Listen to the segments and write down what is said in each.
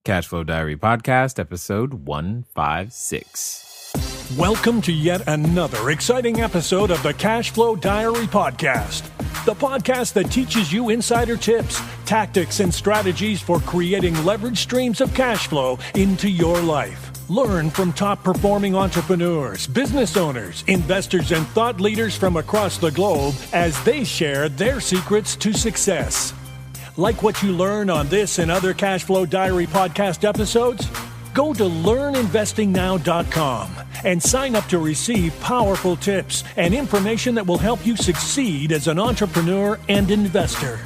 Cashflow Diary Podcast, episode 156. Welcome to yet another exciting episode of the Cashflow Diary Podcast, the podcast that teaches you insider tips, tactics, and strategies for creating leverage streams of cash flow into your life. Learn from top-performing entrepreneurs, business owners, investors, and thought leaders from across the globe as they share their secrets to success. Like what you learn on this and other Cashflow Diary podcast episodes? Go to learninvestingnow.com and sign up to receive powerful tips and information that will help you succeed as an entrepreneur and investor.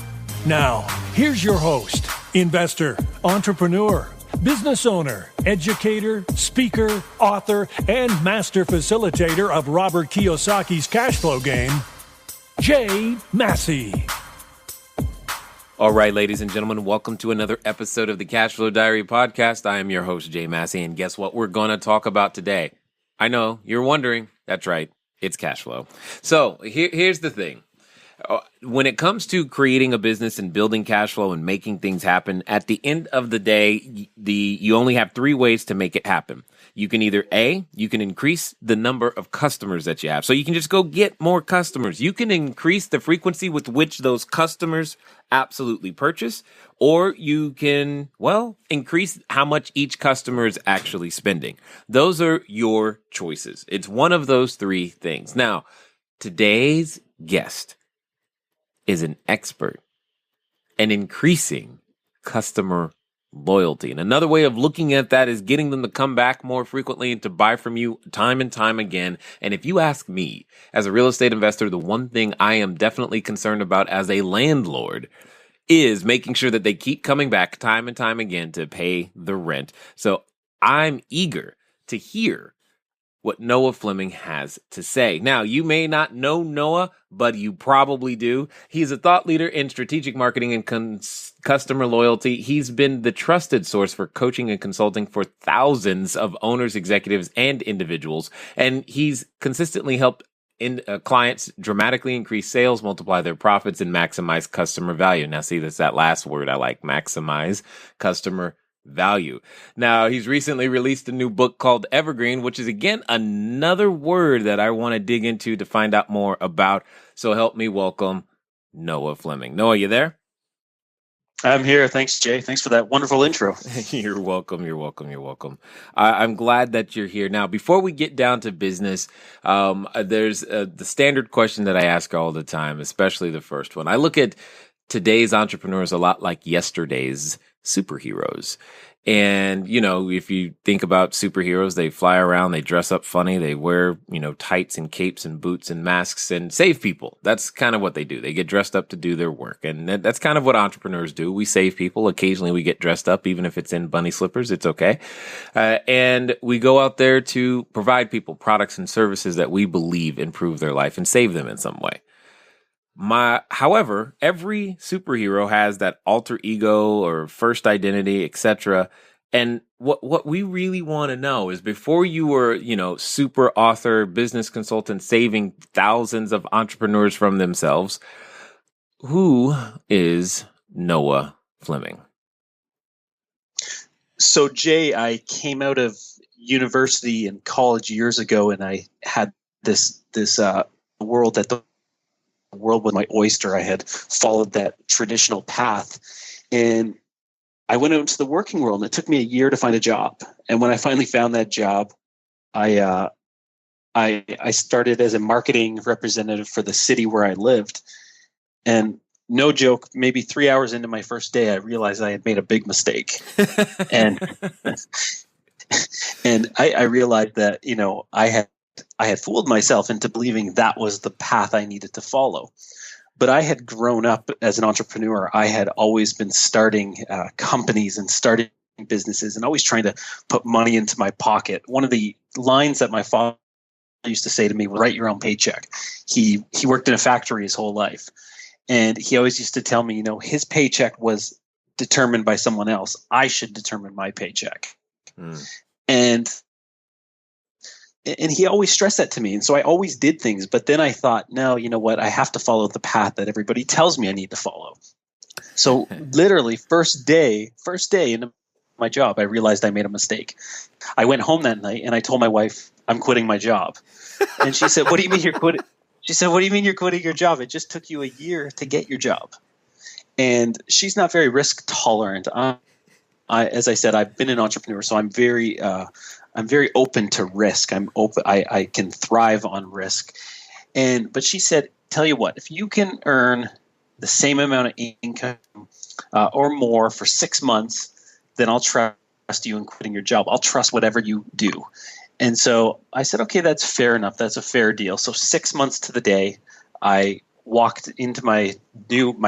Now, here's your host, investor, entrepreneur, business owner, educator, speaker, author, and master facilitator of Robert Kiyosaki's cash flow game, Jay Massey. All right, ladies and gentlemen, welcome to another episode of the Cashflow Diary Podcast. I am your host, Jay Massey, and guess what we're going to talk about today? I know, you're wondering. That's right, it's cash flow. So here's the thing. When it comes to creating a business and building cash flow and making things happen, at the end of the day, you only have three ways to make it happen. You can either you can increase the number of customers that you have. So you can just go get more customers. You can increase the frequency with which those customers absolutely purchase, or you can, increase how much each customer is actually spending. Those are your choices. It's one of those three things. Now, today's guest is an expert in increasing customer loyalty. And another way of looking at that is getting them to come back more frequently and to buy from you time and time again. And if you ask me, as a real estate investor, the one thing I am definitely concerned about as a landlord is making sure that they keep coming back time and time again to pay the rent. So I'm eager to hear what Noah Fleming has to say. Now, you may not know Noah, but you probably do. He's a thought leader in strategic marketing and customer loyalty. He's been the trusted source for coaching and consulting for thousands of owners, executives, and individuals. And he's consistently helped clients dramatically increase sales, multiply their profits, and maximize customer value. Now, see, that's that last word I like, maximize customer value. Now, he's recently released a new book called Evergreen, which is, again, another word that I want to dig into to find out more about. So help me welcome Noah Fleming. Noah, you there? I'm here. Thanks, Jay. Thanks for that wonderful intro. You're welcome. You're welcome. You're welcome. I'm glad that you're here. Now, before we get down to business, there's the standard question that I ask all the time, especially the first one. I look at today's entrepreneurs a lot like yesterday's superheroes. And, if you think about superheroes, they fly around, they dress up funny, they wear, tights and capes and boots and masks and save people. That's kind of what they do. They get dressed up to do their work. And that's kind of what entrepreneurs do. We save people. Occasionally we get dressed up, even if it's in bunny slippers, it's okay. And we go out there to provide people products and services that we believe improve their life and save them in some way. However, every superhero has that alter ego or first identity, etc. And what we really want to know is, before you were, super author, business consultant, saving thousands of entrepreneurs from themselves, who is Noah Fleming? So, Jay, I came out of university and college years ago, and I had this world that the world was my oyster. I had followed that traditional path, and I went out into the working world, and it took me a year to find a job. And when I finally found that job, I started as a marketing representative for the city where I lived. And no joke, maybe 3 hours into my first day, I realized I had made a big mistake. and I realized that, I had fooled myself into believing that was the path I needed to follow. But I had grown up as an entrepreneur. I had always been starting companies and starting businesses and always trying to put money into my pocket. One of the lines that my father used to say to me was, write your own paycheck. He worked in a factory his whole life. And he always used to tell me, his paycheck was determined by someone else. I should determine my paycheck. And he always stressed that to me. And so I always did things. But then I thought, no, you know what? I have to follow the path that everybody tells me I need to follow. So literally first day into my job. I realized I made a mistake. I went home that night and I told my wife, I'm quitting my job. And she said, what do you mean you're quitting? She said, what do you mean you're quitting your job? It just took you a year to get your job. And she's not very risk tolerant. As I said, I've been an entrepreneur, so I'm very open to risk. I'm open. I can thrive on risk. But she said, tell you what, if you can earn the same amount of income or more for 6 months, then I'll trust you in quitting your job. I'll trust whatever you do. And so I said, okay, that's fair enough. That's a fair deal. So 6 months to the day, I walked into my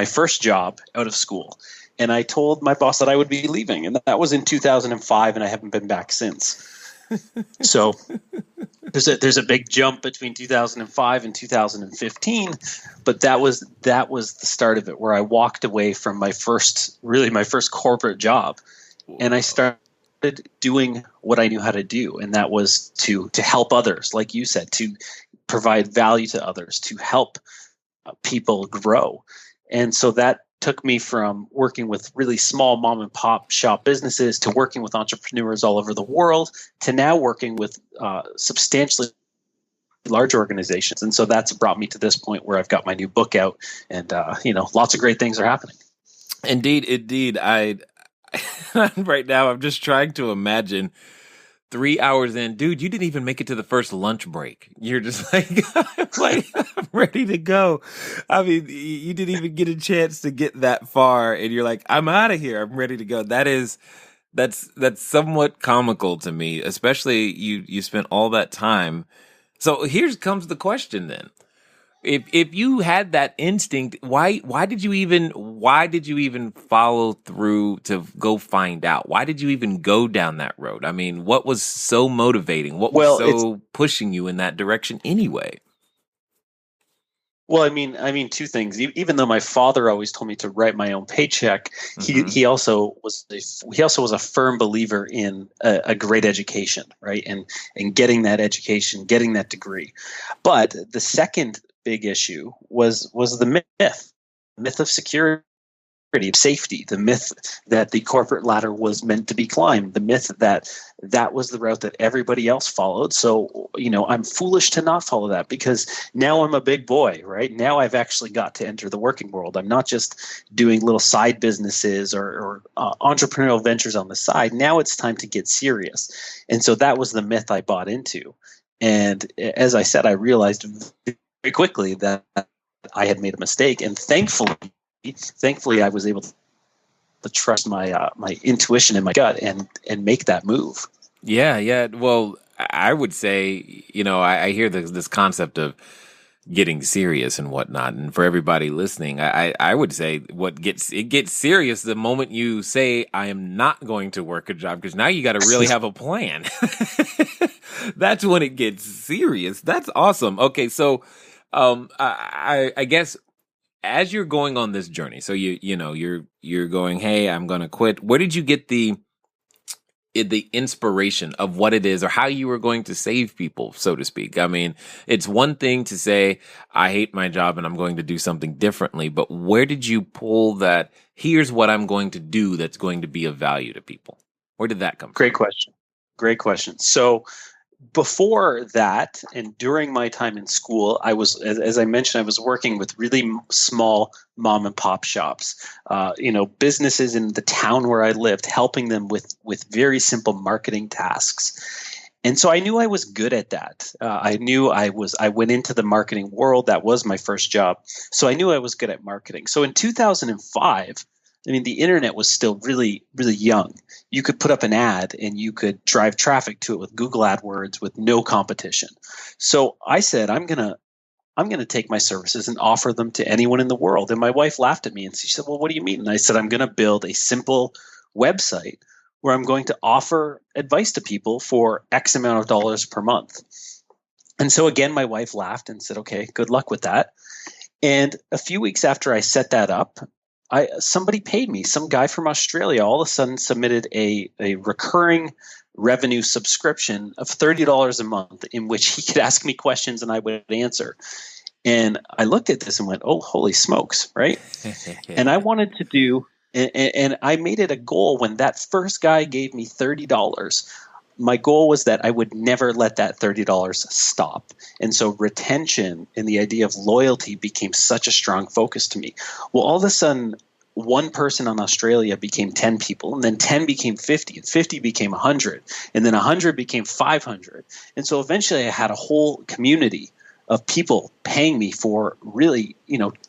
first job out of school. And I told my boss that I would be leaving. And that was in 2005, and I haven't been back since. So there's a big jump between 2005 and 2015, but that was the start of it, where I walked away from my first corporate job. And I started doing what I knew how to do, and that was to help others, like you said, to provide value to others, to help people grow. And so that took me from working with really small mom and pop shop businesses to working with entrepreneurs all over the world to now working with substantially large organizations. And so that's brought me to this point where I've got my new book out, and lots of great things are happening. Indeed. Right now, I'm just trying to imagine 3 hours in, dude, you didn't even make it to the first lunch break. You're just like, I'm ready to go. I mean, you didn't even get a chance to get that far, and you're like, I'm out of here. I'm ready to go. That's somewhat comical to me, especially you spent all that time. So here comes the question then. If you had that instinct, why did you even follow through to go find out? Why did you even go down that road? I mean, what was so motivating? What was pushing you in that direction anyway? Well, I mean, two things. Even though my father always told me to write my own paycheck, he also was a firm believer in a great education, right? And getting that education, getting that degree. But the second big issue was the myth of security, of safety, the myth that the corporate ladder was meant to be climbed, the myth that was the route that everybody else followed. So, I'm foolish to not follow that, because now I'm a big boy, right? Now I've actually got to enter the working world. I'm not just doing little side businesses or entrepreneurial ventures on the side. Now it's time to get serious. And so that was the myth I bought into. And as I said, I realized very quickly that I had made a mistake, and thankfully I was able to trust my intuition and my gut and make that move. Yeah. Well, I would say, I hear this concept of getting serious and whatnot, and for everybody listening, I would say it gets serious the moment you say, I am not going to work a job, because now you got to really have a plan. That's when it gets serious. That's awesome. Okay, so I guess as you're going on this journey, so you're going, hey, I'm going to quit. Where did you get the inspiration of what it is, or how you were going to save people, so to speak? I mean, it's one thing to say, I hate my job and I'm going to do something differently, but where did you pull that, here's what I'm going to do that's going to be of value to people? Where did that come from? Great question. So before that, and during my time in school, I was, as I mentioned, I was working with really small mom and pop shops, businesses in the town where I lived, helping them with very simple marketing tasks. And so I knew I was good at that. I went into the marketing world. That was my first job. So I knew I was good at marketing. So in 2005, the internet was still really, really young. You could put up an ad and you could drive traffic to it with Google AdWords with no competition. So I said, I'm gonna take my services and offer them to anyone in the world. And my wife laughed at me and she said, well, what do you mean? And I said, I'm going to build a simple website where I'm going to offer advice to people for X amount of dollars per month. And so again, my wife laughed and said, okay, good luck with that. And a few weeks after I set that up, somebody paid me. Some guy from Australia all of a sudden submitted a recurring revenue subscription of $30 a month, in which he could ask me questions and I would answer. And I looked at this and went, oh, holy smokes, right? And I wanted to do And I made it a goal when that first guy gave me $30. My goal was that I would never let that $30 stop. And so retention and the idea of loyalty became such a strong focus to me. Well, all of a sudden, one person in Australia became 10 people, and then 10 became 50, and 50 became 100, and then 100 became 500. And so eventually I had a whole community of people paying me for really,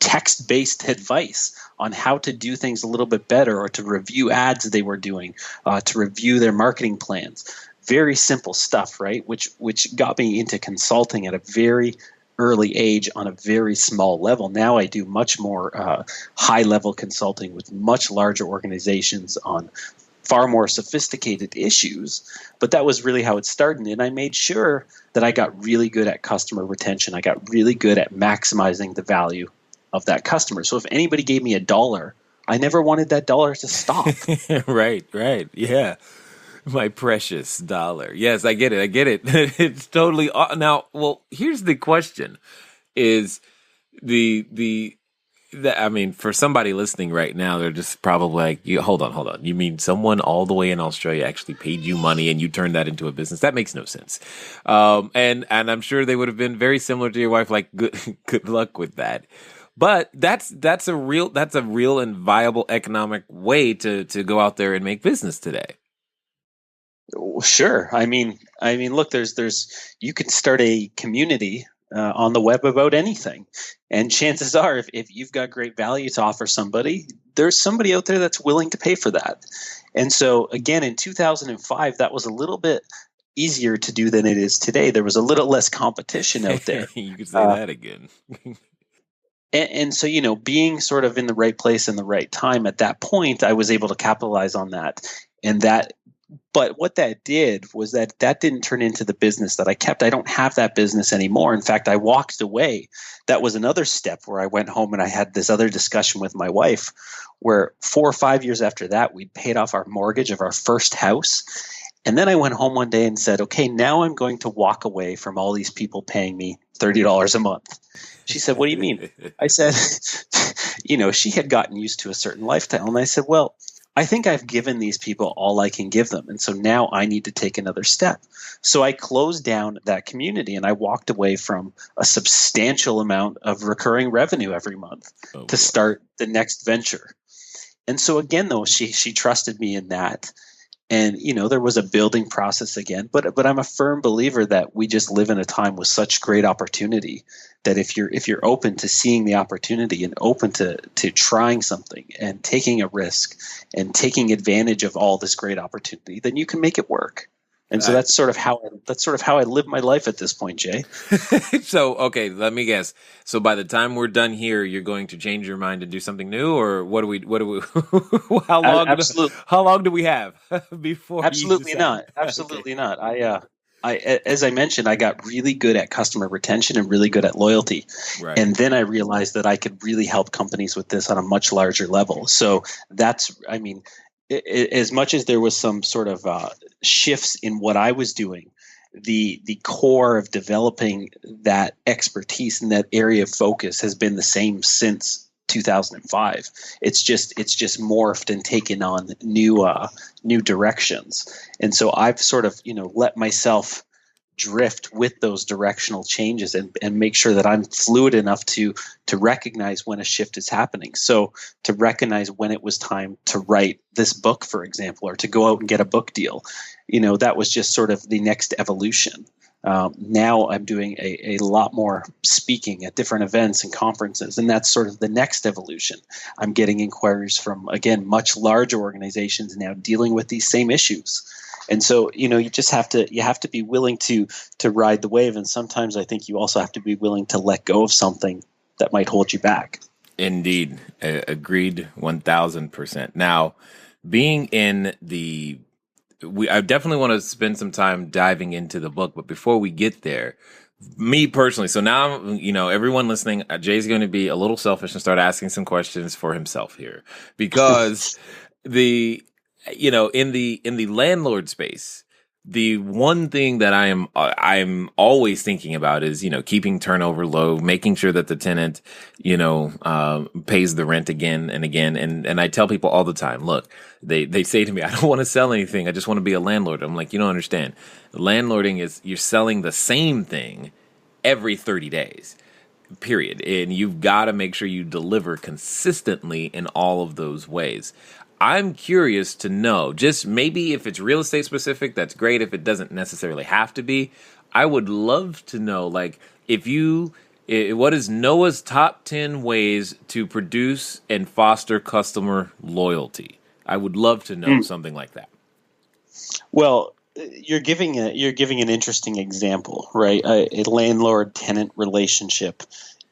text-based advice on how to do things a little bit better, or to review ads they were doing, to review their marketing plans. Very simple stuff, right? Which got me into consulting at a very early age on a very small level. Now I do much more high-level consulting with much larger organizations on far more sophisticated issues. But that was really how it started. And I made sure that I got really good at customer retention. I got really good at maximizing the value of that customer. So if anybody gave me $1, I never wanted that dollar to stop. Right. Yeah. My precious dollar. Yes, I get it. It's totally now. Well, here's the question: is I mean, for somebody listening right now, they're just probably like, hold on. You mean someone all the way in Australia actually paid you money and you turned that into a business? That makes no sense. And I'm sure they would have been very similar to your wife. Like, good luck with that. But that's a real and viable economic way to go out there and make business today. Sure. I mean, look, there's you can start a community on the web about anything, and chances are, if you've got great value to offer somebody, there's somebody out there that's willing to pay for that. And so, again, in 2005, that was a little bit easier to do than it is today. There was a little less competition out there. You could say that again. And so, being sort of in the right place in the right time at that point, I was able to capitalize on that, and that. But what that did was that didn't turn into the business that I kept. I don't have that business anymore. In fact, I walked away. That was another step where I went home and I had this other discussion with my wife, where 4 or 5 years after that, we'd paid off our mortgage of our first house. And then I went home one day and said, okay, now I'm going to walk away from all these people paying me $30 a month. She said, what do you mean? I said, she had gotten used to a certain lifestyle. And I said, well, I think I've given these people all I can give them. And so now I need to take another step. So I closed down that community and I walked away from a substantial amount of recurring revenue every month to start the next venture. And so again, though, she trusted me in that. And, there was a building process again, but I'm a firm believer that we just live in a time with such great opportunity that if you're open to seeing the opportunity and open to trying something and taking a risk and taking advantage of all this great opportunity, then you can make it work. And so that's sort of how I live my life at this point, Jay. So, okay, let me guess. So by the time we're done here, you're going to change your mind and do something new, or what do we how long do we have before? Absolutely not. Absolutely not. I as I mentioned, I got really good at customer retention and really good at loyalty. Right. And then I realized that I could really help companies with this on a much larger level. So as much as there was some sort of shifts in what I was doing, the core of developing that expertise in that area of focus has been the same since 2005. It's just morphed and taken on new directions. And so I've sort of let myself drift with those directional changes and make sure that I'm fluid enough to recognize when a shift is happening. So to recognize when it was time to write this book, for example, or to go out and get a book deal, that was just sort of the next evolution. Now I'm doing a lot more speaking at different events and conferences, and that's sort of the next evolution. I'm getting inquiries from, again, much larger organizations now dealing with these same issues. And so, you just have to be willing to ride the wave. And sometimes I think you also have to be willing to let go of something that might hold you back. Indeed. Agreed 1000%. Now, being in I definitely want to spend some time diving into the book, but before we get there, me personally, so now, everyone listening, Jay's going to be a little selfish and start asking some questions for himself here, because in the landlord space, The one thing that I'm always thinking about is, keeping turnover low, making sure that the tenant, pays the rent again and again. And I tell people all the time, look, they say to me, I don't want to sell anything. I just want to be a landlord. I'm like, you don't understand. Landlording is you're selling the same thing every 30 days, period. And you've got to make sure you deliver consistently in all of those ways. I'm curious to know, just maybe if it's real estate specific, that's great. If it doesn't necessarily have to be, I would love to know, like, what is Noah's top 10 ways to produce and foster customer loyalty? I would love to know something like that. Well, you're giving an interesting example, right? A landlord-tenant relationship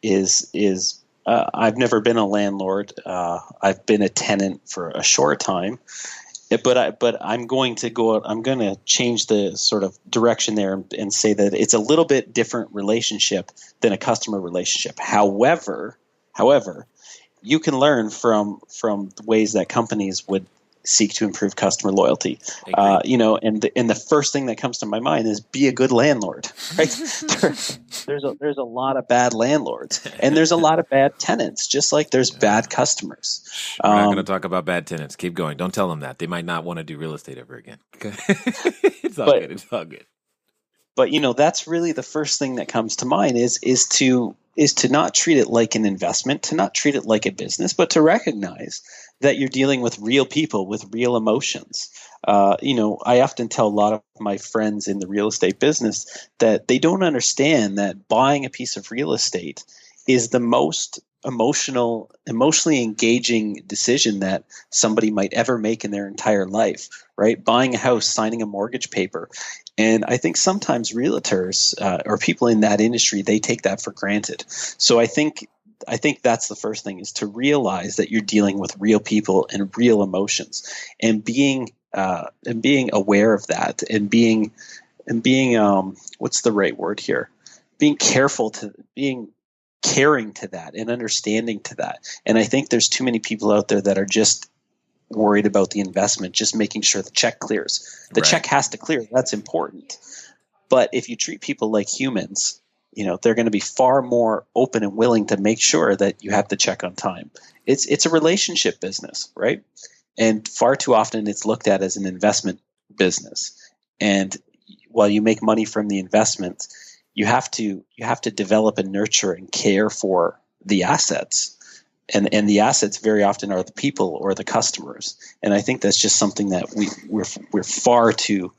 is I've never been a landlord. I've been a tenant for a short time, but I'm going to go out. I'm going to change the sort of direction there and say that it's a little bit different relationship than a customer relationship. However, you can learn from the ways that companies would seek to improve customer loyalty. And the first thing that comes to my mind is be a good landlord, right? There's a lot of bad landlords and there's a lot of bad tenants, just like there's bad customers. We're not going to talk about bad tenants. Keep going. Don't tell them that. They might not want to do real estate ever again. It's all good. It's all good. But that's really the first thing that comes to mind is to not treat it like an investment, to not treat it like a business, but to recognize that you're dealing with real people with real emotions. I often tell a lot of my friends in the real estate business that they don't understand that buying a piece of real estate is the most emotionally engaging decision that somebody might ever make in their entire life, right? Buying a house, signing a mortgage paper. And I think sometimes realtors or people in that industry, they take that for granted. So I think that's the first thing, is to realize that you're dealing with real people and real emotions, and being aware of that, and being what's the right word here? Being caring to that and understanding to that. And I think there's too many people out there that are just worried about the investment, just making sure the check clears. The check has to clear. That's important. But if you treat people like humans, they're going to be far more open and willing to make sure that you have the check on time. It's a relationship business, right? And far too often it's looked at as an investment business. And while you make money from the investment, you have to develop and nurture and care for the assets. And the assets very often are the people or the customers. And I think that's just something that we're far too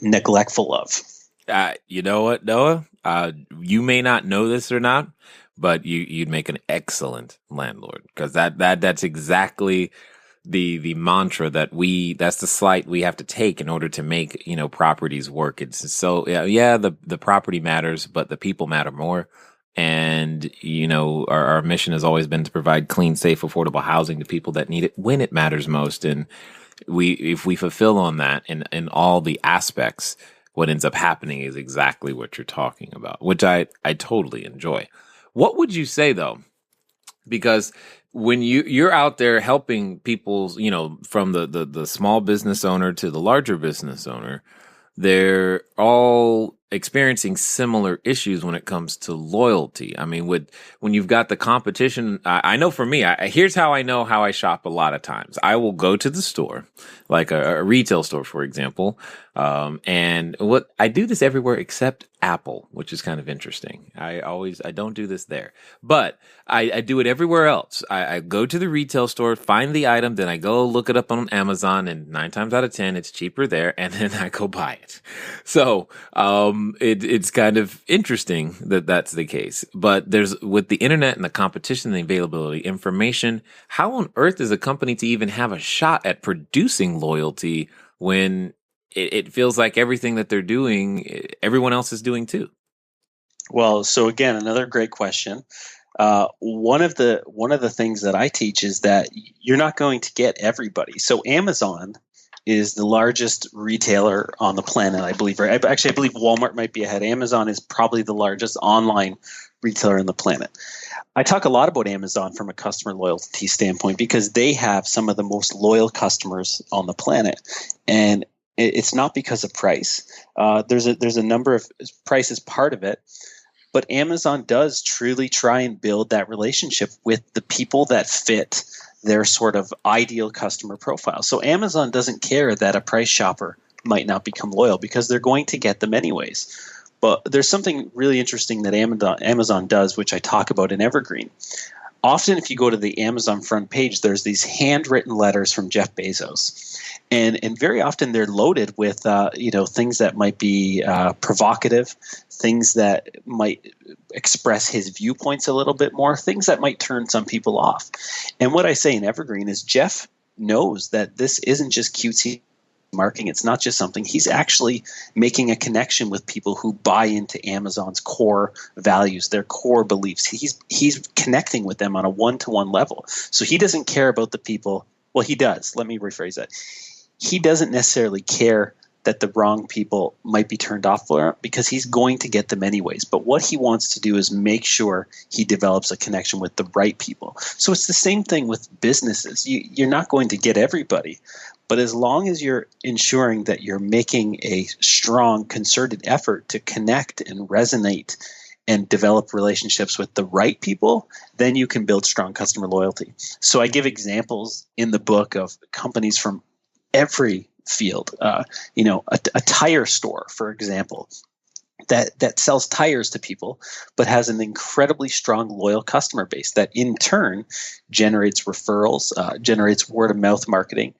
neglectful of. You know what, Noah? You may not know this or not, but you'd make an excellent landlord, because that's exactly the mantra that's the slight we have to take in order to make properties work. It's so the property matters, but the people matter more. And our mission has always been to provide clean, safe, affordable housing to people that need it when it matters most. And if we fulfill on that in all the aspects, what ends up happening is exactly what you're talking about, which I totally enjoy. What would you say, though? Because when you're out there helping people, from the small business owner to the larger business owner, they're all experiencing similar issues when it comes to loyalty. I mean, when you've got the competition, I know for me, here's how I know how I shop a lot of times. I will go to the store, like a retail store, for example. And what I do this everywhere except Apple, which is kind of interesting. I don't do this there, but I do it everywhere else. I go to the retail store, find the item, then I go look it up on Amazon, and 9 times out of 10, it's cheaper there. And then I go buy it. So, it's kind of interesting that that's the case. But with the internet and the competition and the availability of information, how on earth is a company to even have a shot at producing loyalty when it feels like everything that they're doing, everyone else is doing too? Well, so again, another great question. One of the things that I teach is that you're not going to get everybody. So Amazon is the largest retailer on the planet, I believe. Right? Actually, I believe Walmart might be ahead. Amazon is probably the largest online retailer on the planet. I talk a lot about Amazon from a customer loyalty standpoint because they have some of the most loyal customers on the planet. And It's not because of price. There's a number of price is part of it, but Amazon does truly try and build that relationship with the people that fit their sort of ideal customer profile. So Amazon doesn't care that a price shopper might not become loyal because they're going to get them anyways. But there's something really interesting that Amazon does, which I talk about in Evergreen. Often if you go to the Amazon front page, there's these handwritten letters from Jeff Bezos. And very often they're loaded with things that might be provocative, things that might express his viewpoints a little bit more, things that might turn some people off. And what I say in Evergreen is Jeff knows that this isn't just cutesy marketing. It's not just something. He's actually making a connection with people who buy into Amazon's core values, their core beliefs. He's connecting with them on a one-to-one level. So he doesn't care about the people. Well, he does. Let me rephrase that. He doesn't necessarily care that the wrong people might be turned off for it because he's going to get them anyways. But what he wants to do is make sure he develops a connection with the right people. So it's the same thing with businesses. You're not going to get everybody, but as long as you're ensuring that you're making a strong, concerted effort to connect and resonate and develop relationships with the right people, then you can build strong customer loyalty. So I give examples in the book of companies from every field, a tire store, for example, that sells tires to people, but has an incredibly strong loyal customer base that in turn generates referrals, generates word of mouth marketing.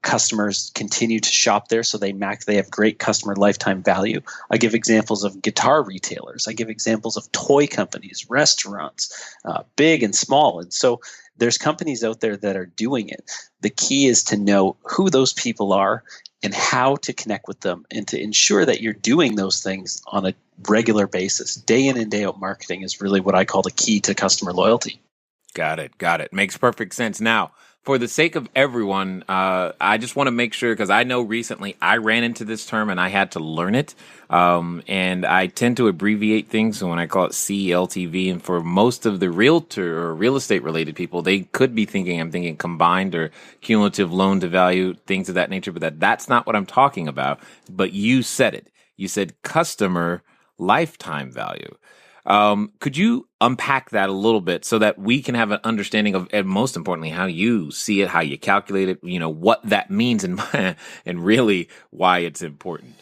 Customers continue to shop there, so they have great customer lifetime value. I give examples of guitar retailers. I give examples of toy companies, restaurants, big and small. And so there's companies out there that are doing it. The key is to know who those people are and how to connect with them and to ensure that you're doing those things on a regular basis. Day in and day out marketing is really what I call the key to customer loyalty. Got it. Makes perfect sense. Now, for the sake of everyone, I just want to make sure, because I know recently I ran into this term and I had to learn it. And I tend to abbreviate things when I call it CLTV. And for most of the realtor or real estate related people, they could be thinking, I'm thinking combined or cumulative loan to value, things of that nature. But that's not what I'm talking about. But you said it. You said customer lifetime value. Could you unpack that a little bit so that we can have an understanding of, and most importantly, how you see it, how you calculate it, what that means and really why it's important?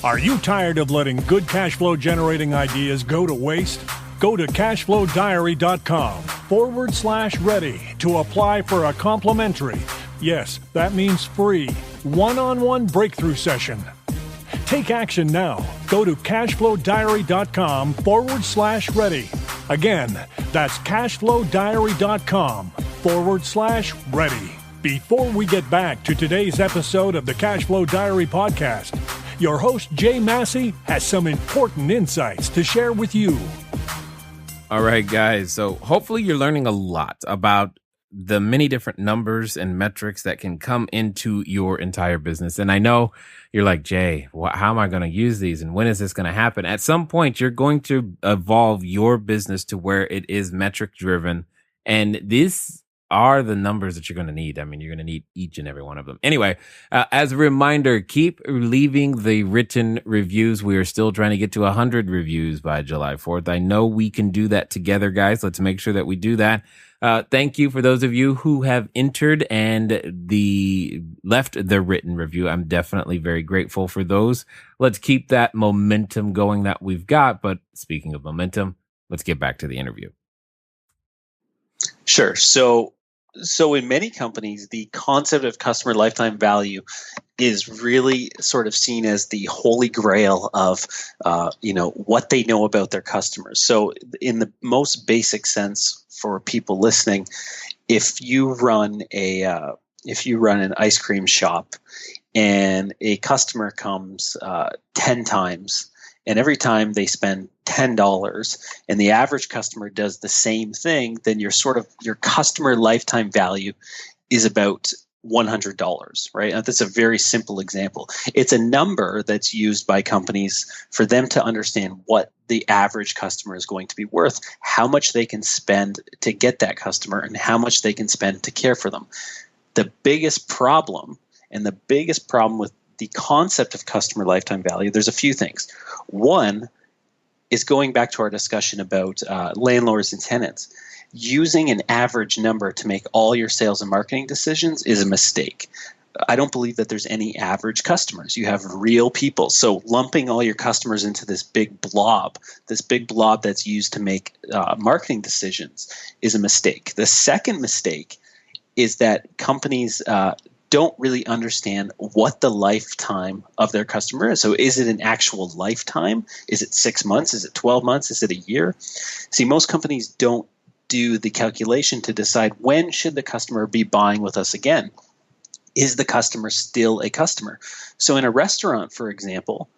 Are you tired of letting good cash flow generating ideas go to waste? Go to cashflowdiary.com/ready to apply for a complimentary, yes, that means free, one-on-one breakthrough session. Take action now. Go to cashflowdiary.com/ready. Again, that's cashflowdiary.com/ready. Before we get back to today's episode of the Cashflow Diary podcast, your host, Jay Massey, has some important insights to share with you. All right, guys. So hopefully you're learning a lot about the many different numbers and metrics that can come into your entire business. And I know you're like, Jay, how am I going to use these? And when is this going to happen? At some point, you're going to evolve your business to where it is metric driven. And these are the numbers that you're going to need. I mean, you're going to need each and every one of them. Anyway, as a reminder, keep leaving the written reviews. We are still trying to get to 100 reviews by July 4th. I know we can do that together, guys. Let's make sure that we do that. Thank you for those of you who have entered and left the written review. I'm definitely very grateful for those. Let's keep that momentum going that we've got. But speaking of momentum, let's get back to the interview. Sure. So in many companies, the concept of customer lifetime value is really sort of seen as the holy grail of, what they know about their customers. So in the most basic sense for people listening, if you run an ice cream shop and a customer comes 10 times, and every time they spend $10 and the average customer does the same thing, then your customer lifetime value is about $100, right? And that's a very simple example. It's a number that's used by companies for them to understand what the average customer is going to be worth, how much they can spend to get that customer, and how much they can spend to care for them. The biggest problem And the biggest problem with the concept of customer lifetime value, there's a few things. One is going back to our discussion about landlords and tenants. Using an average number to make all your sales and marketing decisions is a mistake. I don't believe that there's any average customers. You have real people. So lumping all your customers into this big blob that's used to make marketing decisions is a mistake. The second mistake is that companies don't really understand what the lifetime of their customer is. So is it an actual lifetime? Is it 6 months? Is it 12 months? Is it a year? See, most companies don't do the calculation to decide when should the customer be buying with us again. Is the customer still a customer? So in a restaurant, for example,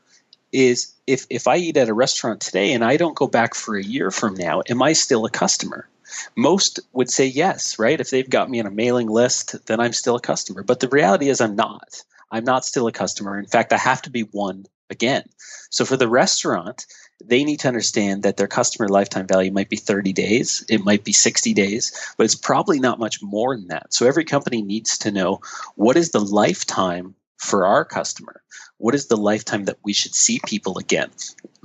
is if I eat at a restaurant today and I don't go back for a year from now, am I still a customer? Most would say yes, right? If they've got me on a mailing list, then I'm still a customer. But the reality is I'm not. I'm not still a customer. In fact, I have to be one again. So for the restaurant, they need to understand that their customer lifetime value might be 30 days, it might be 60 days, but it's probably not much more than that. So every company needs to know, what is the lifetime for our customer? What is the lifetime that we should see people again?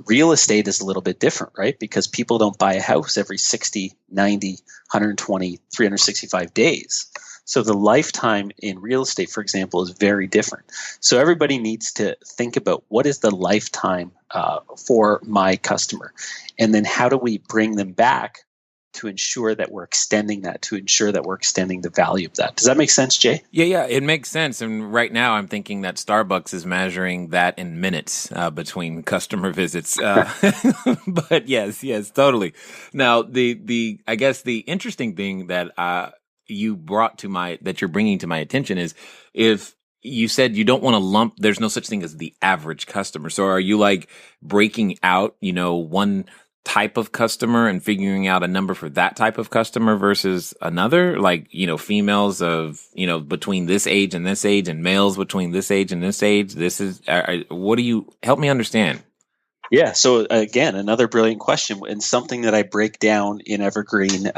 Real estate is a little bit different, right? Because people don't buy a house every 60, 90, 120, 365 days. So the lifetime in real estate, for example, is very different. So everybody needs to think about, what is the lifetime for my customer? And then how do we bring them back to ensure that we're extending that, to ensure that we're extending the value of that. Does that make sense, Jay? Yeah, it makes sense. And right now I'm thinking that Starbucks is measuring that in minutes between customer visits. But yes, totally. Now, I guess the interesting thing that you're bringing to my attention is, if you said you don't want to lump, there's no such thing as the average customer. So are you like breaking out, one type of customer and figuring out a number for that type of customer versus another, like, females of, between this age and this age, and males between this age and this age? What do you help me understand? Yeah. So again, another brilliant question, and something that I break down in Evergreen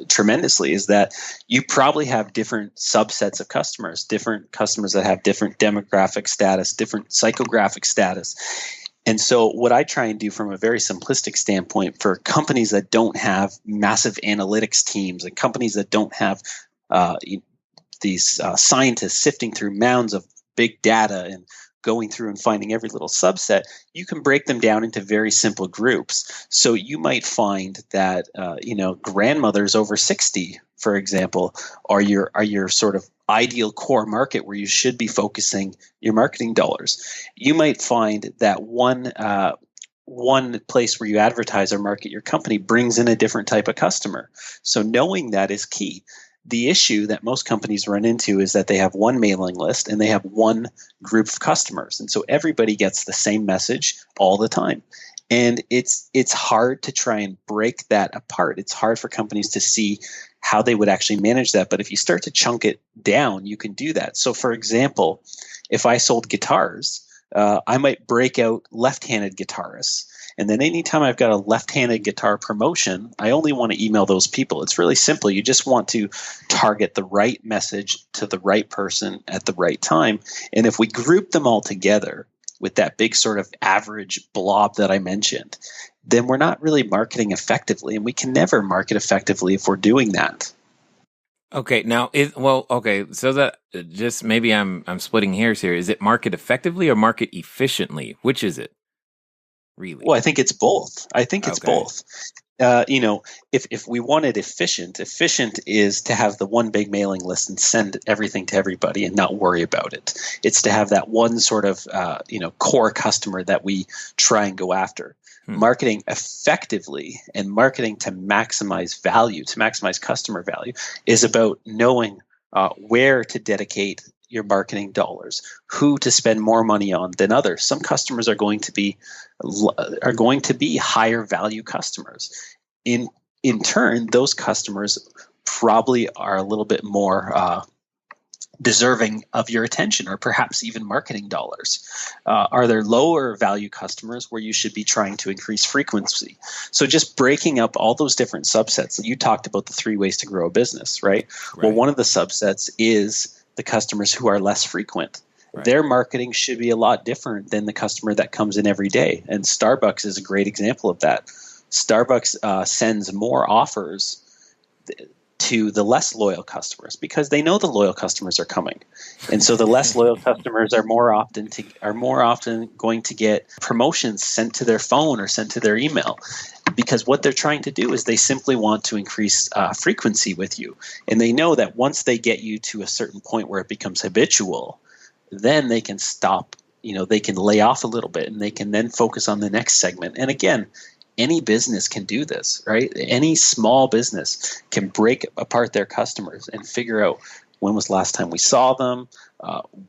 tremendously, is that you probably have different subsets of customers that have different demographic status, different psychographic status. And so what I try and do from a very simplistic standpoint, for companies that don't have massive analytics teams and companies that don't have these scientists sifting through mounds of big data and going through and finding every little subset, you can break them down into very simple groups. So you might find that grandmothers over 60, for example, are your sort of ideal core market where you should be focusing your marketing dollars. You might find that one place where you advertise or market your company brings in a different type of customer. So knowing that is key. The issue that most companies run into is that they have one mailing list and they have one group of customers. And so everybody gets the same message all the time. And it's hard to try and break that apart. It's hard for companies to see how they would actually manage that. But if you start to chunk it down, you can do that. So for example, if I sold guitars, I might break out left-handed guitarists. And then anytime I've got a left-handed guitar promotion, I only want to email those people. It's really simple. You just want to target the right message to the right person at the right time. And if we group them all together with that big sort of average blob that I mentioned, then we're not really marketing effectively. And we can never market effectively if we're doing that. Okay, now so that just maybe I'm splitting hairs here. Is it market effectively or market efficiently? Which is it? Really? Well, I think it's both. It's both. If we wanted efficient is to have the one big mailing list and send everything to everybody and not worry about it. It's to have that one sort of core customer that we try and go after. Marketing effectively and marketing to maximize value, to maximize customer value, is about knowing where to dedicate your marketing dollars, who to spend more money on than others. Some customers are going to be higher value customers. In turn, those customers probably are a little bit more deserving of your attention, or perhaps even marketing dollars. Are there lower value customers where you should be trying to increase frequency? So just breaking up all those different subsets. You talked about the 3 ways to grow a business, right? Well, one of the subsets is the customers who are less frequent. Right. Their marketing should be a lot different than the customer that comes in every day. And Starbucks is a great example of that. Starbucks sends more offers to the less loyal customers because they know the loyal customers are coming, and so the less loyal customers are more often going to get promotions sent to their phone or sent to their email, because what they're trying to do is they simply want to increase frequency with you, and they know that once they get you to a certain point where it becomes habitual, then they can stop. They can lay off a little bit, and they can then focus on the next segment. And again, any business can do this, right? Any small business can break apart their customers and figure out when was the last time we saw them,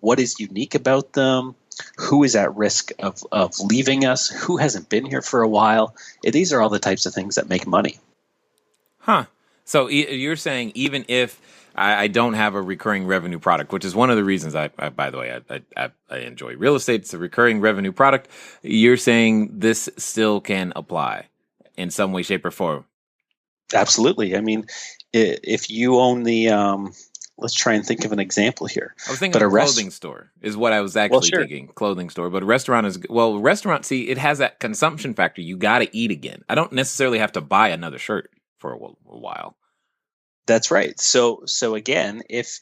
what is unique about them, who is at risk of leaving us, who hasn't been here for a while. These are all the types of things that make money. Huh. So you're saying even if I don't have a recurring revenue product, which is one of the reasons I by the way, I enjoy real estate. It's a recurring revenue product. You're saying this still can apply in some way, shape, or form? Absolutely. I mean, if you own the, let's try and think of an example here. I was thinking of a clothing store is what I was actually thinking. Clothing store, but a restaurant restaurant, see, it has that consumption factor. You got to eat again. I don't necessarily have to buy another shirt for a while. That's right. So again, if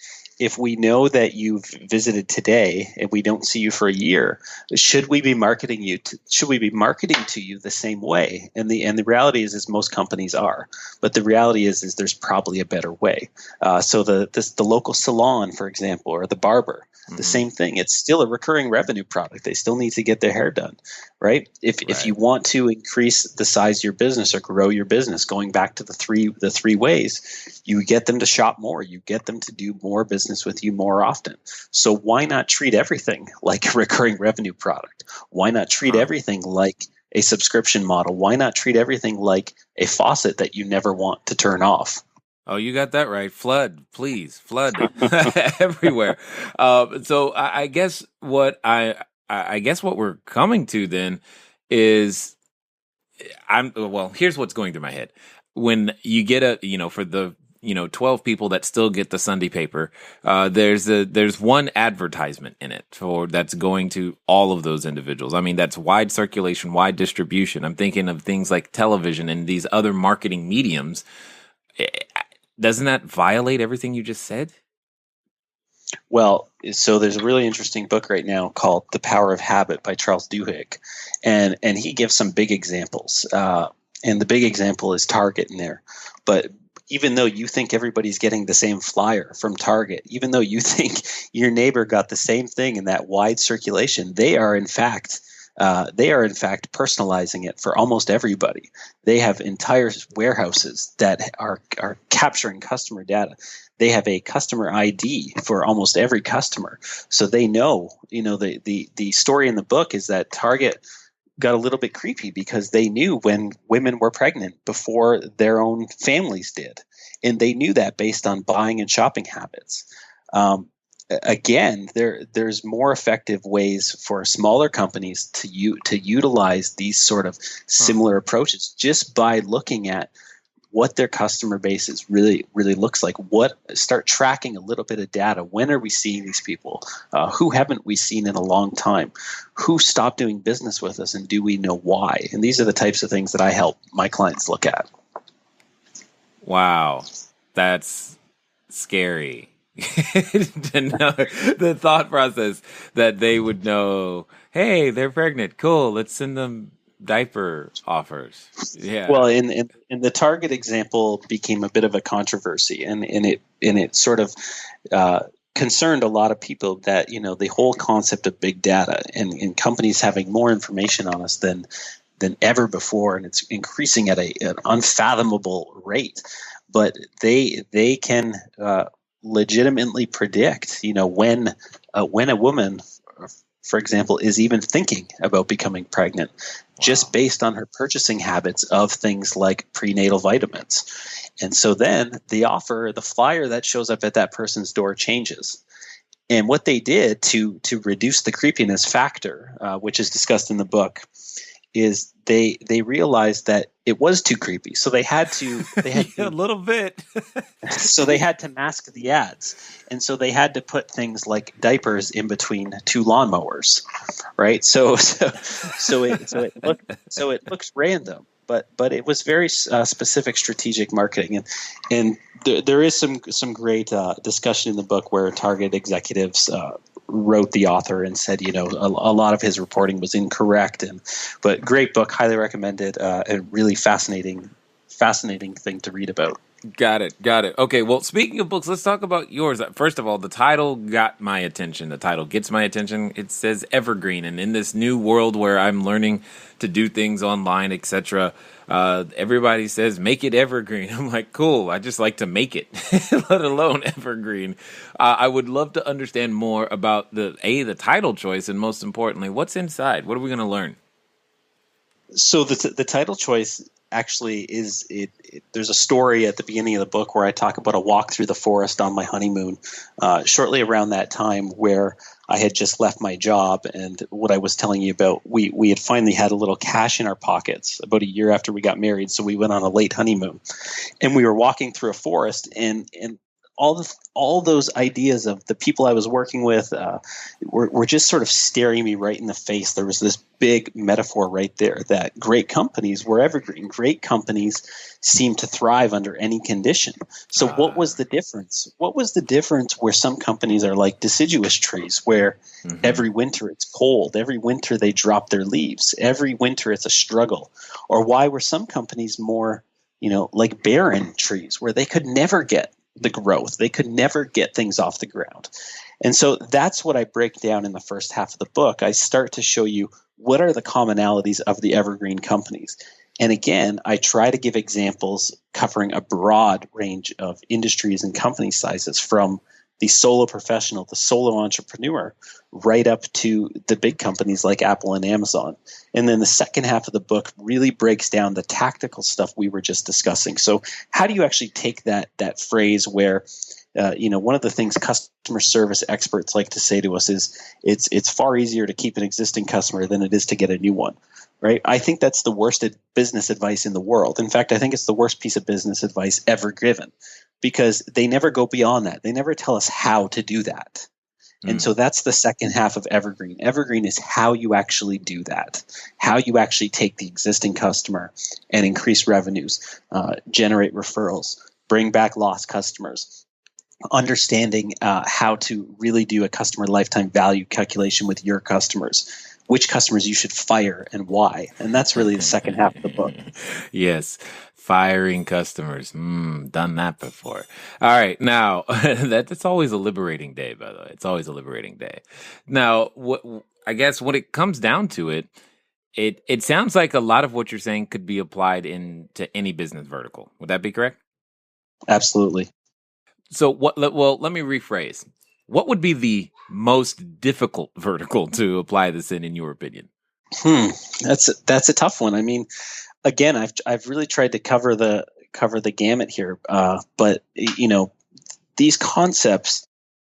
we know that you've visited today and we don't see you for a year, should we be marketing to you the same way? And the reality is most companies are, but the reality is there's probably a better way. So the local salon, for example, or the barber, the same thing. It's still a recurring revenue product. They still need to get their hair done, right? If you want to increase the size of your business or grow your business, going back to the three ways, you get them to shop more. You get them to do more business with you more often. So why not treat everything like a recurring revenue product? Why not treat everything like a subscription model? Why not treat everything like a faucet that you never want to turn off? Oh, you got that right. Flood, please, flood everywhere. So I guess what what we're coming to then is here's what's going through my head. When you get for the 12 people that still get the Sunday paper, there's one advertisement in it that's going to all of those individuals. I mean, that's wide circulation, wide distribution. I'm thinking of things like television and these other marketing mediums. Doesn't that violate everything you just said? Well, so there's a really interesting book right now called The Power of Habit by Charles Duhigg, and he gives some big examples. And the big example is Target in there. But even though you think everybody's getting the same flyer from Target, even though you think your neighbor got the same thing in that wide circulation, they are in fact personalizing it for almost everybody. They have entire warehouses that are capturing customer data. They have a customer ID for almost every customer. So they know, the story in the book is that Target got a little bit creepy because they knew when women were pregnant before their own families did. And they knew that based on buying and shopping habits. Again, there's more effective ways for smaller companies to utilize these sort of similar approaches just by looking at what their customer base is really looks like. Start tracking a little bit of data. When are we seeing these people? Who haven't we seen in a long time? Who stopped doing business with us, and do we know why? And these are the types of things that I help my clients look at. Wow, that's scary. To know the thought process that they would know, hey, they're pregnant. Cool, let's send them diaper offers. Yeah. Well, in the Target example became a bit of a controversy, and it sort of concerned a lot of people that the whole concept of big data and companies having more information on us than ever before, and it's increasing at an unfathomable rate. But they can legitimately predict, when a woman, for example, is even thinking about becoming pregnant, just based on her purchasing habits of things like prenatal vitamins. And so then the flyer that shows up at that person's door changes. And what they did to reduce the creepiness factor, which is discussed in the book, is they realized that it was too creepy. So they had to a little bit. so they had to mask the ads. And so they had to put things like diapers in between two lawnmowers, right? So it looks random, but it was very specific strategic marketing. And there is some great discussion in the book where Target executives wrote the author and said, a lot of his reporting was incorrect. But great book, highly recommended, a really fascinating thing to read about. Got it. Okay, well, speaking of books, let's talk about yours. First of all, the title got my attention. The title gets my attention. It says evergreen, and in this new world where I'm learning to do things online, etc., everybody says make it evergreen. I'm like, cool. I just like to make it, let alone evergreen. I would love to understand more about the title choice, and most importantly, what's inside. What are we going to learn? So the title choice actually is there's a story at the beginning of the book where I talk about a walk through the forest on my honeymoon, shortly around that time where I had just left my job. And what I was telling you about, we had finally had a little cash in our pockets about a year after we got married. So we went on a late honeymoon, and we were walking through a forest, and all those ideas of the people I was working with were just sort of staring me right in the face. There was this big metaphor right there that great companies were evergreen. Great companies seem to thrive under any condition. So what was the difference? What was the difference where some companies are like deciduous trees, where every winter it's cold, every winter they drop their leaves, every winter it's a struggle? Or why were some companies more, like barren trees, where they could never get the growth, they could never get things off the ground? And so that's what I break down in the first half of the book. I start to show you what are the commonalities of the evergreen companies. And again, I try to give examples covering a broad range of industries and company sizes, from the solo professional, the solo entrepreneur, right up to the big companies like Apple and Amazon. And then the second half of the book really breaks down the tactical stuff we were just discussing. So how do you actually take that phrase where, one of the things customer service experts like to say to us is it's far easier to keep an existing customer than it is to get a new one, right? I think that's the worst business advice in the world. In fact, I think it's the worst piece of business advice ever given, because they never go beyond that. They never tell us how to do that. And so that's the second half of evergreen. Evergreen is how you actually do that, how you actually take the existing customer and increase revenues, generate referrals, bring back lost customers, understanding how to really do a customer lifetime value calculation with your customers, which customers you should fire and why. And that's really the second half of the book. Yes. Firing customers. Done that before. All right. Now, that's always a liberating day, by the way. It's always a liberating day. Now, I guess when it comes down to it, it sounds like a lot of what you're saying could be applied into any business vertical. Would that be correct? Absolutely. So let me rephrase. What would be the most difficult vertical to apply this in your opinion? That's a tough one. I mean, again, I've really tried to cover the gamut here, but these concepts,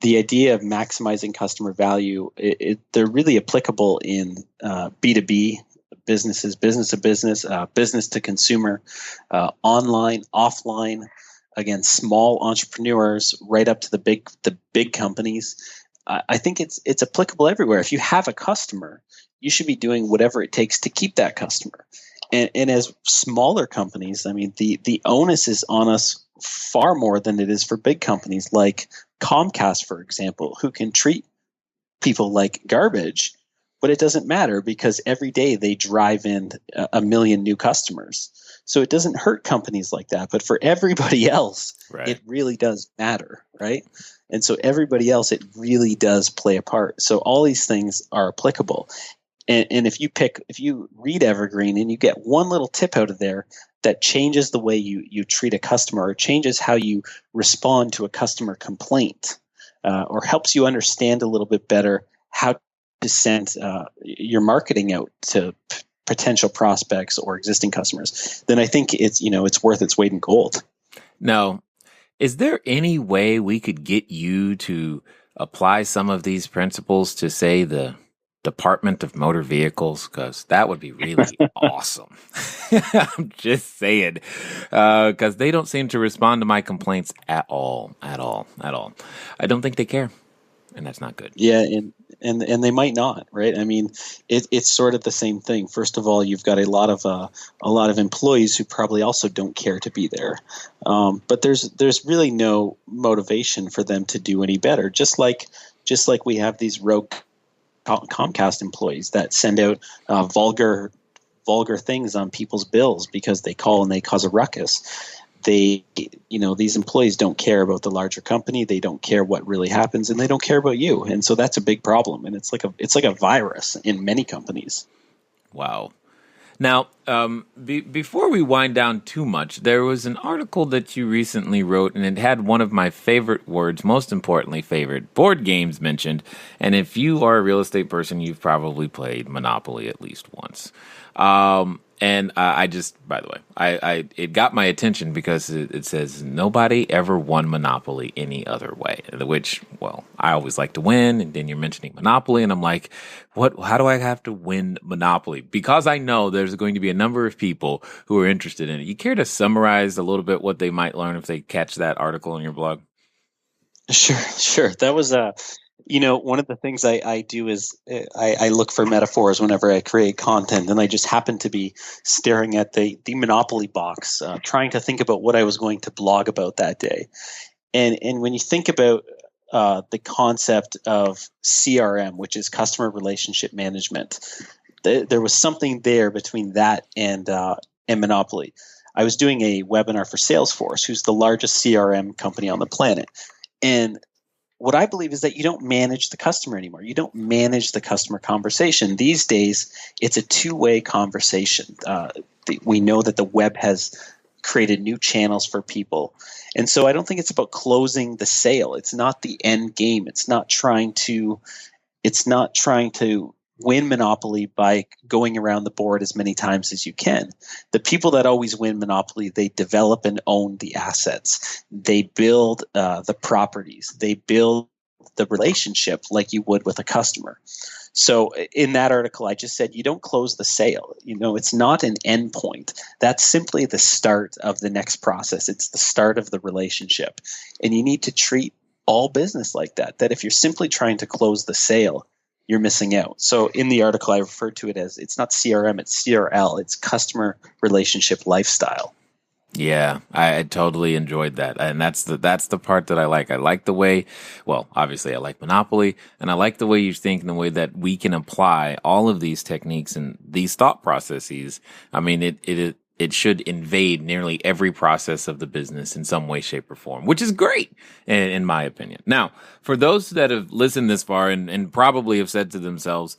the idea of maximizing customer value, they're really applicable in B2B businesses, business to business, business to consumer, online, offline. Again, small entrepreneurs, right up to the big companies. I think it's applicable everywhere. If you have a customer, you should be doing whatever it takes to keep that customer. And as smaller companies, I mean, the onus is on us far more than it is for big companies like Comcast, for example, who can treat people like garbage, but it doesn't matter because every day they drive in a million new customers. So it doesn't hurt companies like that. But for everybody else, right, it really does matter, right? And so everybody else, it really does play a part. So all these things are applicable. And if you read Evergreen and you get one little tip out of there that changes the way you treat a customer, or changes how you respond to a customer complaint, or helps you understand a little bit better how to send your marketing out to potential prospects or existing customers, then I think it's worth its weight in gold. Now, is there any way we could get you to apply some of these principles to, say, the Department of Motor Vehicles, because that would be really awesome. I'm just saying, because they don't seem to respond to my complaints at all. I don't think they care, and that's not good. Yeah, and they might not, right? I mean, it's sort of the same thing. First of all, you've got a lot of employees who probably also don't care to be there, but there's really no motivation for them to do any better. Just like we have these rogue Comcast employees that send out vulgar things on people's bills because they call and they cause a ruckus. These employees don't care about the larger company. They don't care what really happens, and they don't care about you. And so that's a big problem. And it's like a virus in many companies. Wow. Now, before we wind down too much, there was an article that you recently wrote, and it had one of my favorite words, most importantly, favorite board games mentioned. And if you are a real estate person, you've probably played Monopoly at least once. And I just, by the way, it got my attention because it says nobody ever won Monopoly any other way, which, well, I always like to win. And then you're mentioning Monopoly, and I'm like, how do I have to win Monopoly? Because I know there's going to be a number of people who are interested in it. You care to summarize a little bit what they might learn if they catch that article in your blog? Sure. That was one of the things I do is I look for metaphors whenever I create content, and I just happened to be staring at the Monopoly box, trying to think about what I was going to blog about that day. And when you think about the concept of CRM, which is customer relationship management, there was something there between that and Monopoly. I was doing a webinar for Salesforce, who's the largest CRM company on the planet, and what I believe is that you don't manage the customer anymore. You don't manage the customer conversation. These days, it's a two-way conversation. We know that the web has created new channels for people. And so I don't think it's about closing the sale. It's not the end game. It's not trying to win Monopoly by going around the board as many times as you can. The people that always win Monopoly, they develop and own the assets. They build the properties. They build the relationship like you would with a customer. So in that article, I just said, you don't close the sale. It's not an end point. That's simply the start of the next process. It's the start of the relationship. And you need to treat all business like that, that if you're simply trying to close the sale, you're missing out. So in the article, I referred to it as, it's not CRM, it's CRL. It's customer relationship lifestyle. Yeah, I totally enjoyed that. And that's the part that I like. I like the way, well, obviously I like Monopoly, and I like the way you think and the way that we can apply all of these techniques and these thought processes. I mean, it should invade nearly every process of the business in some way, shape, or form, which is great, in my opinion. Now, for those that have listened this far and probably have said to themselves,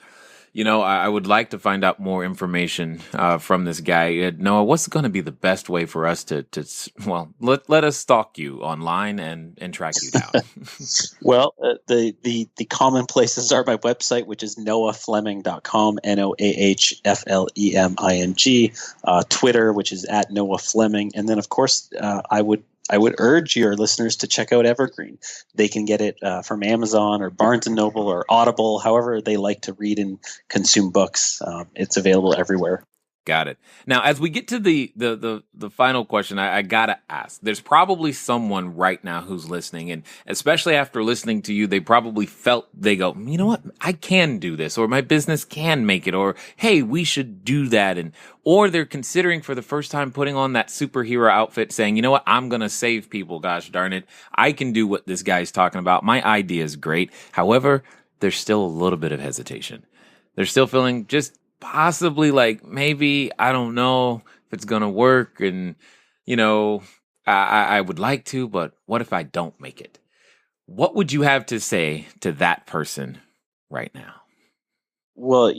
I would like to find out more information from this guy. Noah, what's going to be the best way for us to let us stalk you online and track you down? Well, the common places are my website, which is noahfleming.com, NOAHFLEMING, Twitter, which is at Noah Fleming, and then of course I would urge your listeners to check out Evergreen. They can get it from Amazon or Barnes & Noble or Audible, however they like to read and consume books. It's available everywhere. Got it. Now, as we get to the final question, I gotta ask. There's probably someone right now who's listening, and especially after listening to you, they probably they go, you know what, I can do this, or my business can make it, or hey, we should do that, or they're considering for the first time putting on that superhero outfit, saying, you know what, I'm gonna save people. Gosh darn it, I can do what this guy's talking about. My idea is great. However, there's still a little bit of hesitation. They're still feeling just possibly like, maybe, I don't know if it's going to work. And, I would like to, but what if I don't make it? What would you have to say to that person right now? Well,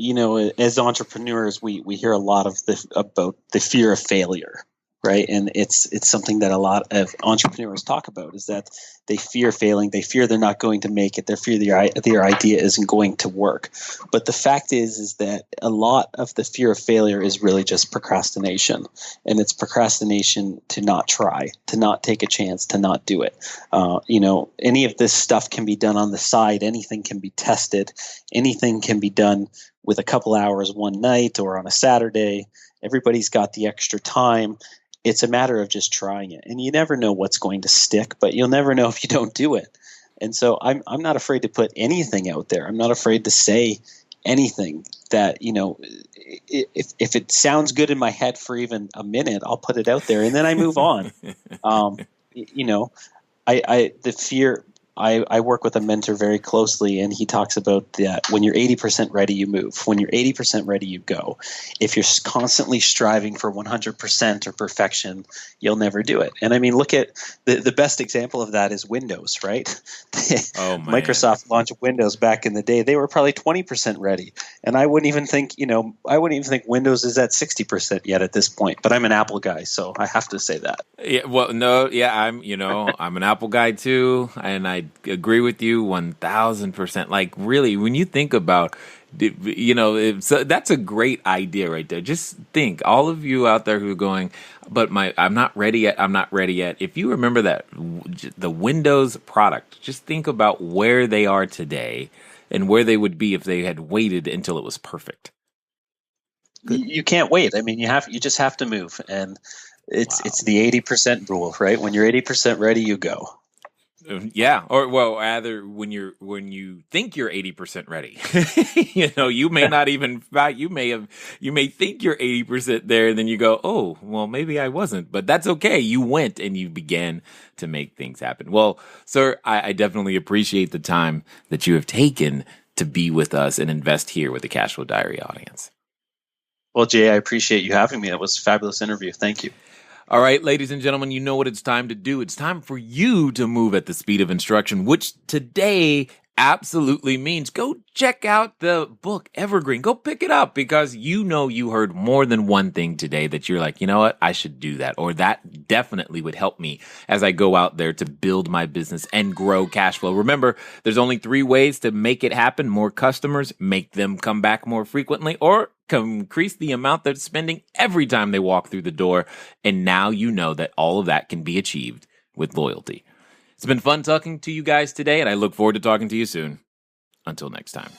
as entrepreneurs, we hear a lot about the fear of failure. right? And it's something that a lot of entrepreneurs talk about, is that they fear failing, they fear they're not going to make it, they fear their idea isn't going to work. But the fact is that a lot of the fear of failure is really just procrastination, and it's procrastination to not try, to not take a chance, to not do it. Any of this stuff can be done on the side. Anything can be tested. Anything can be done with a couple hours one night or on a Saturday. Everybody's got the extra time. It's a matter of just trying it. And you never know what's going to stick, but you'll never know if you don't do it. And so I'm not afraid to put anything out there. I'm not afraid to say anything that, if it sounds good in my head for even a minute, I'll put it out there and then I move on. The fear, I work with a mentor very closely, and he talks about that when you're 80% ready, you move. When you're 80% ready, you go. If you're constantly striving for 100% or perfection, you'll never do it. And I mean, look at the best example of that is Windows, right? Oh, man. Microsoft launched Windows back in the day. They were probably 20% ready. And I wouldn't even think Windows is at 60% yet at this point, but I'm an Apple guy, so I have to say that. Yeah, well, no, yeah, I'm an Apple guy too, and I agree with you 1,000%. Like, really, when you think about, that's a great idea right there. Just think, all of you out there who are going, but I'm not ready yet. I'm not ready yet. If you remember that the Windows product, just think about where they are today and where they would be if they had waited until it was perfect. You can't wait. I mean, you just have to move, and it's the 80% rule, right? When you're 80% ready, you go. Yeah, or rather, when you think you're 80% ready, you may not even. You may think you're 80% there, and then you go, oh, well, maybe I wasn't, but that's okay. You went and you began to make things happen. Well, sir, I definitely appreciate the time that you have taken to be with us and invest here with the Cashflow Diary audience. Well, Jay, I appreciate you having me. It was a fabulous interview. Thank you. All right, ladies and gentlemen, you know what it's time to do. It's time for you to move at the speed of instruction, which today absolutely means go check out the book Evergreen. Go pick it up, because you heard more than one thing today that you're like, you know what, I should do that, or that definitely would help me as I go out there to build my business and grow cash flow. Remember, there's only 3 ways to make it happen: more customers, make them come back more frequently, or increase the amount they're spending every time they walk through the door. And now you know that all of that can be achieved with loyalty. It's been fun talking to you guys today, and I look forward to talking to you soon. Until next time.